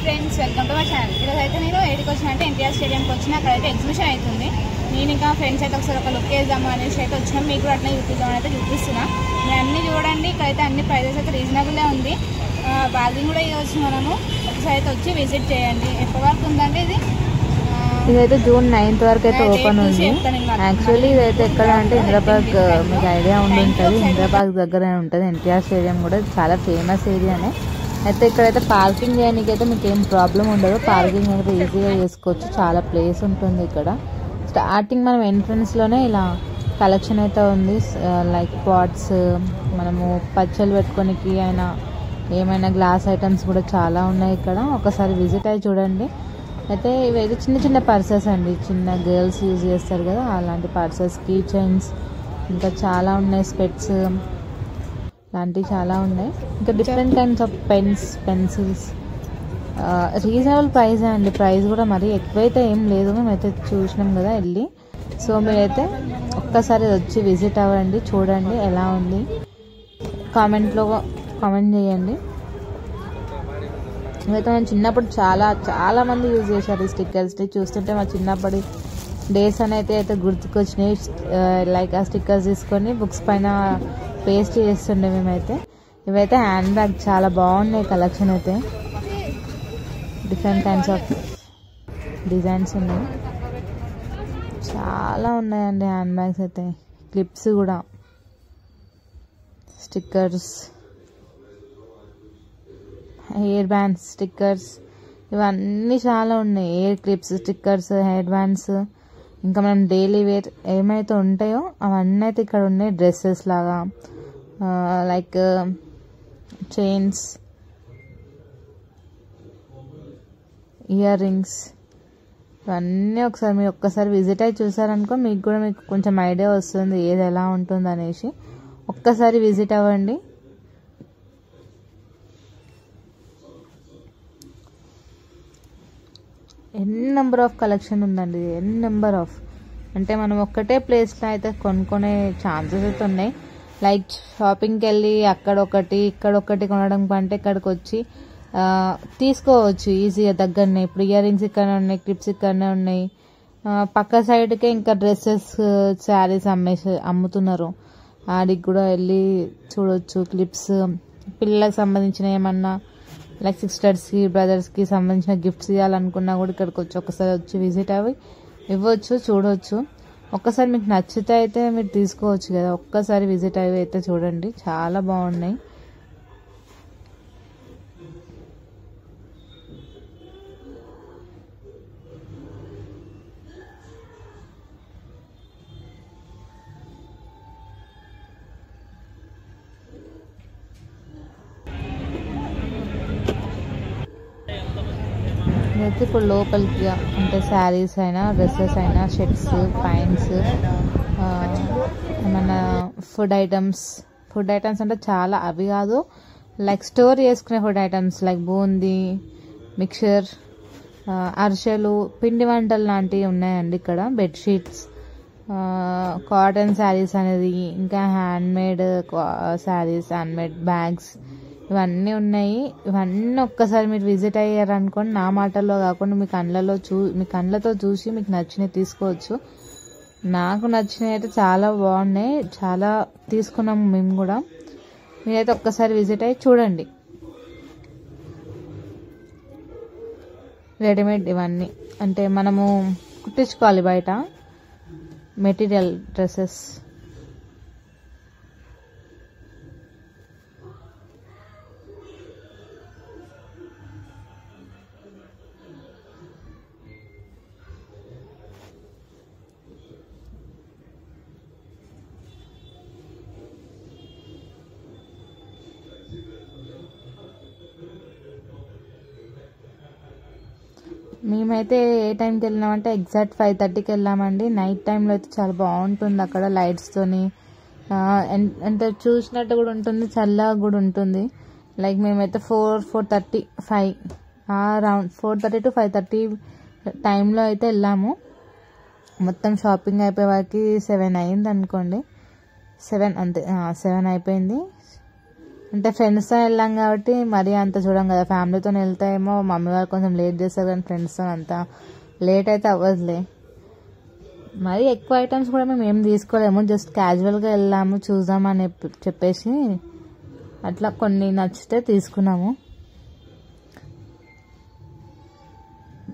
Friends, welcome to my channel. ఈరోజు అయితే నేను ఏడికి వచ్చిన అంటే ఎన్టీఆర్ స్టేడియంకి వచ్చిన. అక్కడైతే ఎగ్జిబిషన్ అవుతుంది. నేను ఇంకా ఫ్రెండ్స్ అయితే ఒకసారి ఒక లుక్ వేద్దాము అనేసి అయితే వచ్చినాం. మీకు కూడా అట్లా చూపిద్దామని అయితే చూపిస్తున్నా. మీరు అన్నీ చూడండి. ఇక్కడైతే అన్ని ప్రైజెస్ అయితే రీజనబుల్గా ఉంది. బార్గింగ్ కూడా ఇవ్వచ్చు. మనము ఒకసారి అయితే వచ్చి విజిట్ చేయండి. ఎప్పటి వరకు ఉందంటే ఇదైతే జూన్ 9th వరకు అయితే ఓపెన్ ఉంది. యాక్చువల్లీ ఇదైతే ఎక్కడ అంటే ఇంద్రపార్క్, మీకు ఐడియా ఉండి ఉంటుంది. ఇంద్రపార్క్ దగ్గర ఉంటుంది. ఎన్టీఆర్ స్టేడియం కూడా చాలా ఫేమస్ ఏరియానే. అయితే ఇక్కడైతే పార్కింగ్ చేయడానికి అయితే మీకు ఏం ప్రాబ్లం ఉండదు. పార్కింగ్ అయితే ఈజీగా చేసుకోవచ్చు. చాలా ప్లేస్ ఉంటుంది ఇక్కడ. స్టార్టింగ్ మనం ఎంట్రన్స్లోనే ఇలా కలెక్షన్ అయితే ఉంది. లైక్ పాట్స్, మనము పచ్చళ్ళు పెట్టుకోనికి అయినా ఏమైనా గ్లాస్ ఐటమ్స్ కూడా చాలా ఉన్నాయి ఇక్కడ. ఒకసారి విజిట్ అయ్యి చూడండి. అయితే ఇవైతే చిన్న చిన్న పర్సెస్ అండి, చిన్న గర్ల్స్ యూజ్ చేస్తారు కదా, అలాంటి పర్సెస్, కీ చైన్స్, ఇంకా చాలా ఉన్నాయి. స్పెట్స్ లాంటివి చాలా ఉన్నాయి. ఇంకా different kinds of pens, pencils. Reasonable price అండి. ప్రైస్ కూడా మరీ ఎక్కువైతే ఏం లేదు. మేమైతే చూసినాం కదా వెళ్ళి. సో మీరైతే ఒక్కసారి వచ్చి విజిట్ అవ్వండి, చూడండి ఎలా ఉంది. కామెంట్ చేయండి. ఇవైతే మేము చిన్నప్పుడు చాలా మంది యూజ్ చేశారు ఈ స్టిక్కర్స్ని. చూస్తుంటే మా చిన్నప్పటి డేస్ అయితే గుర్తుకొచ్చినాయి. లైక్ ఆ స్టిక్కర్స్ తీసుకొని బుక్స్ పైన పేస్ట్ చేస్తుండే మేమైతే. ఇవైతే హ్యాండ్ బ్యాగ్ చాలా బాగున్నాయి. కలెక్షన్ అయితే డిఫరెంట్ కైండ్స్ ఆఫ్ డిజైన్స్ ఉన్నాయి. చాలా ఉన్నాయండి హ్యాండ్ బ్యాగ్స్ అయితే. క్లిప్స్ కూడా, స్టిక్కర్స్, హెయిర్ బ్యాండ్స్, స్టిక్కర్స్, ఇవన్నీ చాలా ఉన్నాయి. Hair clips, stickers, hair bands, ఇంకా మనం డైలీ వేర్ ఏమైతే ఉంటాయో అవన్నీ అయితే ఇక్కడ ఉన్నాయి. డ్రెస్సెస్ లాగా, లైక్ చైన్స్, ఇయర్ రింగ్స్, ఇవన్నీ మీరు ఒక్కసారి విజిట్ అయ్యి చూసారనుకో మీకు కొంచెం ఐడియా వస్తుంది ఏది ఎలా ఉంటుంది అనేసి. ఒక్కసారి విజిట్ అవ్వండి. నెంబర్ ఆఫ్ కలెక్షన్ ఉందండి. నెంబర్ ఆఫ్ అంటే మనం ఒక్కటే ప్లేస్లో అయితే కొనుక్కునే ఛాన్సెస్ అయితే ఉన్నాయి. లైక్ షాపింగ్కి వెళ్ళి అక్కడొకటి ఇక్కడొకటి కొనడం కంటే ఇక్కడికి వచ్చి తీసుకోవచ్చు ఈజీగా దగ్గరనే. ఇప్పుడు ఇయర్ రింగ్స్ ఇక్కడనే ఉన్నాయి, క్లిప్స్ ఇక్కడనే ఉన్నాయి. పక్క సైడ్కే ఇంకా డ్రెస్సెస్, శారీస్ అమ్ముతున్నారు. ఆడికి కూడా వెళ్ళి చూడవచ్చు. క్లిప్స్, పిల్లలకు సంబంధించిన ఏమన్నా లైక్ సిస్టర్స్కి, బ్రదర్స్కి సంబంధించిన గిఫ్ట్స్ ఇవ్వాలనుకున్నా కూడా ఇక్కడికి వచ్చి ఒకసారి వచ్చి విజిట్ అవి ఇవ్వచ్చు, చూడవచ్చు. ఒక్కసారి మీకు నచ్చితే అయితే మీరు తీసుకోవచ్చు కదా. ఒక్కసారి విజిట్ అవి అయితే చూడండి, చాలా బాగున్నాయి. అయితే ఇప్పుడు లోపలికి అంటే శారీస్ అయినా, డ్రెస్సెస్ అయినా, షర్ట్స్, ప్యాంట్స్, ఏమన్నా ఫుడ్ ఐటమ్స్ అంటే చాలా అవి కాదు, లైక్ స్టోర్ చేసుకునే food items like boondi, mixture, అరిసెలు, పిండి వంటలు లాంటివి ఉన్నాయండి ఇక్కడ. బెడ్షీట్స్, కాటన్ శారీస్ అనేది, ఇంకా హ్యాండ్మేడ్ శారీస్, హ్యాండ్మేడ్ బ్యాగ్స్, ఇవన్నీ ఉన్నాయి. ఇవన్నీ ఒక్కసారి మీరు విజిట్ అయ్యారనుకోండి, నా మాటల్లో కాకుండా మీ కళ్ళతో చూసి మీకు నచ్చినవి తీసుకోవచ్చు. నాకు నచ్చినవి అయితే చాలా బాగున్నాయి, చాలా తీసుకున్నాము మేము కూడా. మీరైతే ఒక్కసారి విజిట్ అయ్యి చూడండి. రెడీమేడ్ ఇవన్నీ అంటే మనము కుట్టించుకోవాలి బయట మెటీరియల్ డ్రెస్సెస్. మేమైతే ఏ టైంకి వెళ్ళినామంటే ఎగ్జాక్ట్ 5:30కి వెళ్ళామండి. నైట్ టైంలో అయితే చాలా బాగుంటుంది అక్కడ లైట్స్తోని. అంటే చూసినట్టు కూడా ఉంటుంది, చల్లగా కూడా ఉంటుంది. లైక్ మేమైతే 4:35 అరౌండ్ 4:30 to 5:30 టైంలో అయితే వెళ్ళాము. మొత్తం షాపింగ్ అయిపోయే వారికి 7 అయింది అనుకోండి. 7 అంతే, 7 అయిపోయింది. అంటే ఫ్రెండ్స్తో వెళ్ళాం కాబట్టి మరీ అంత చూడం కదా. ఫ్యామిలీతో వెళ్తే ఏమో మమ్మీ వాళ్ళు కొంచెం లేట్ చేస్తారు, కానీ ఫ్రెండ్స్తో అంతా లేట్ అయితే అవ్వదులే. మరి ఎక్కువ ఐటమ్స్ కూడా మేము ఏం తీసుకోలేము, జస్ట్ క్యాజువల్గా వెళ్ళాము చూద్దామని చెప్పేసి అట్లా కొన్ని నచ్చితే తీసుకున్నాము.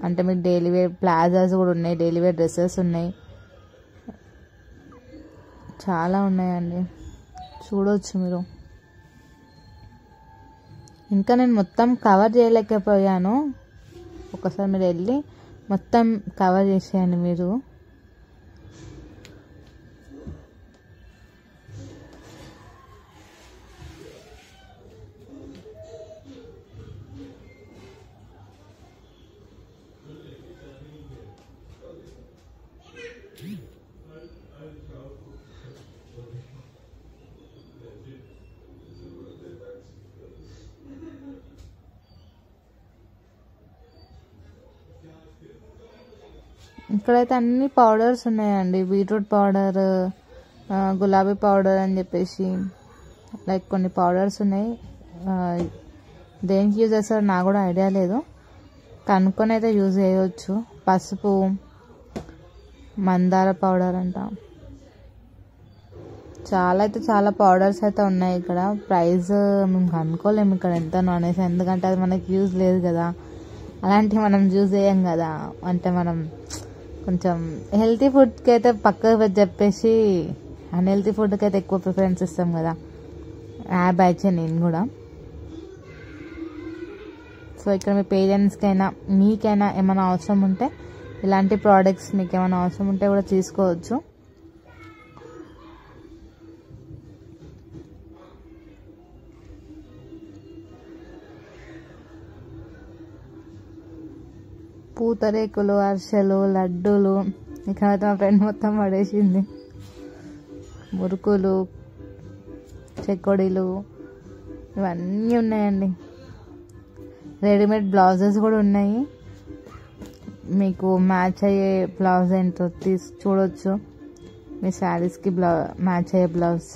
అంటే మీకు డైలీ వేర్ ప్లాజాస్ కూడా ఉన్నాయి, డైలీ వేర్ డ్రెస్సెస్ ఉన్నాయి, చాలా ఉన్నాయండి, చూడవచ్చు మీరు. ఇంకా నేను మొత్తం కవర్ చేయలేకపోయాను, ఒకసారి మీరు వెళ్ళి మొత్తం కవర్ చేసేయండి మీరు. ఇక్కడైతే అన్ని పౌడర్స్ ఉన్నాయండి, బీట్రూట్ పౌడర్, గులాబీ పౌడర్ అని చెప్పేసి లైక్ కొన్ని పౌడర్స్ ఉన్నాయి. దేనికి యూజ్ చేస్తారో నాకు కూడా ఐడియా లేదు, కనుక్కొని అయితే యూజ్ చేయవచ్చు. పసుపు, మందార పౌడర్ అంట, చాలా అయితే చాలా పౌడర్స్ అయితే ఉన్నాయి ఇక్కడ. ప్రైస్ మేము కనుక్కోలేము ఇక్కడ ఎంత అనేసి, ఎందుకంటే అది మనకి యూజ్ లేదు కదా, అలాంటివి మనం యూజ్ చేయం కదా. అంటే మనం కొంచెం హెల్తీ ఫుడ్కి అయితే పక్కకు చెప్పేసి అన్హెల్తీ ఫుడ్కి అయితే ఎక్కువ ప్రిఫరెన్స్ ఇస్తాం కదా, ఆ బ్యాచే నేను కూడా. సో ఇక్కడ మీ పేరెంట్స్కైనా మీకైనా ఏమైనా అవసరం ఉంటే, ఇలాంటి ప్రోడక్ట్స్ మీకు ఏమైనా అవసరం ఉంటే కూడా తీసుకోవచ్చు. పూతరేకులు, అరిసెలు, లడ్డూలు, ఇక్కడైతే మా ఫ్రెండ్ మొత్తం పడేసింది. మురుకులు, చెకోడీలు ఇవన్నీ ఉన్నాయండి. రెడీమేడ్ బ్లౌజెస్ కూడా ఉన్నాయి, మీకు మ్యాచ్ అయ్యే బ్లౌజ్ ఏంటో చూడొచ్చు. మీ శారీస్కి మ్యాచ్ అయ్యే బ్లౌజ్.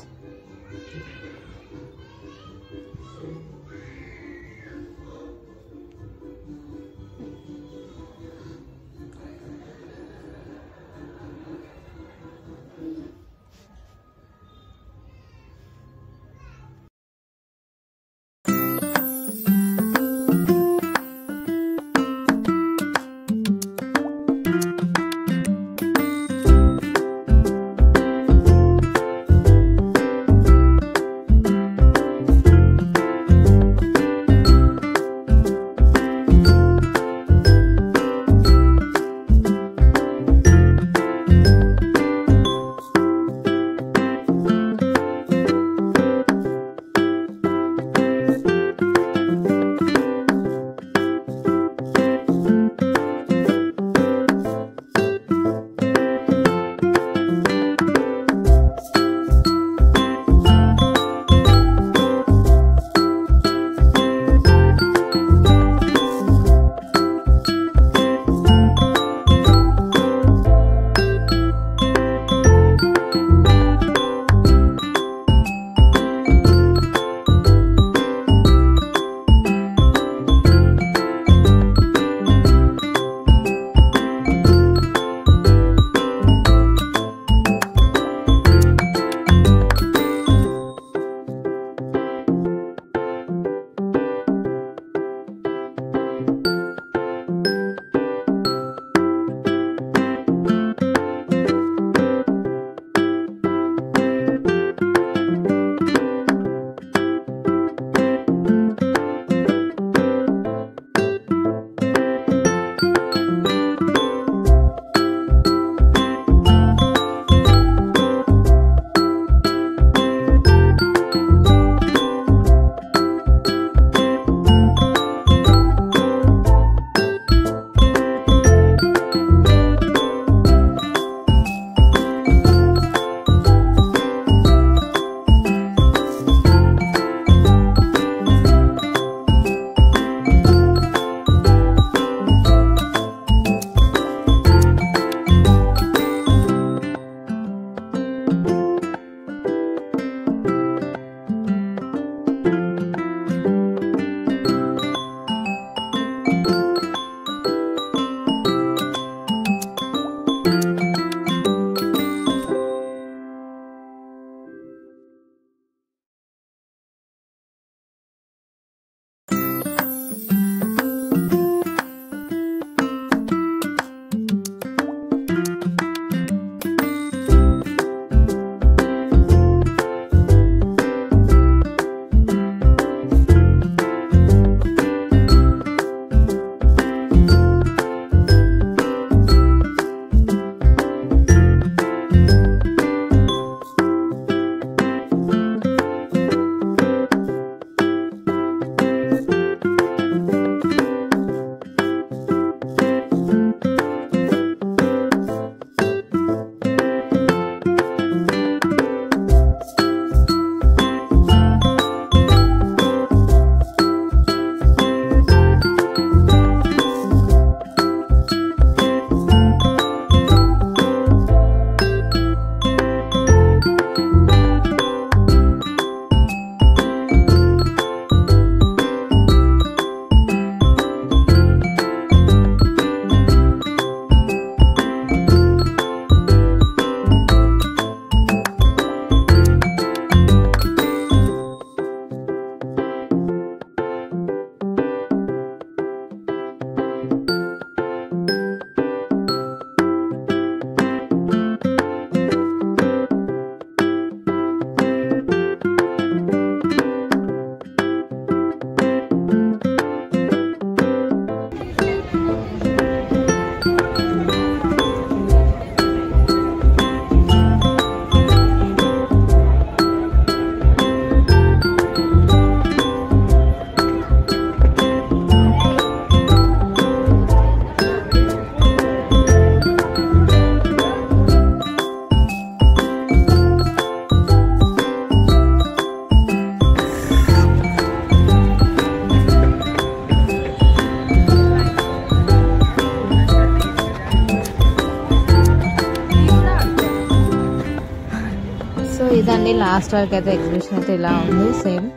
ఇదండి లాస్ట్ వరకు అయితే ఎగ్జిబిషన్ అయితే ఇలా ఉంది సేమ్.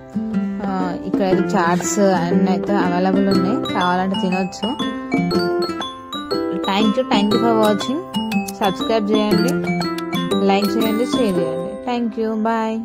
ఇక్కడైతే చాట్స్ అన్నీ అయితే అవైలబుల్ ఉన్నాయి, కావాలంటే తినొచ్చు. Thank you for watching. Subscribe చేయండి, లైక్ చేయండి, షేర్ చేయండి. Thank you, bye.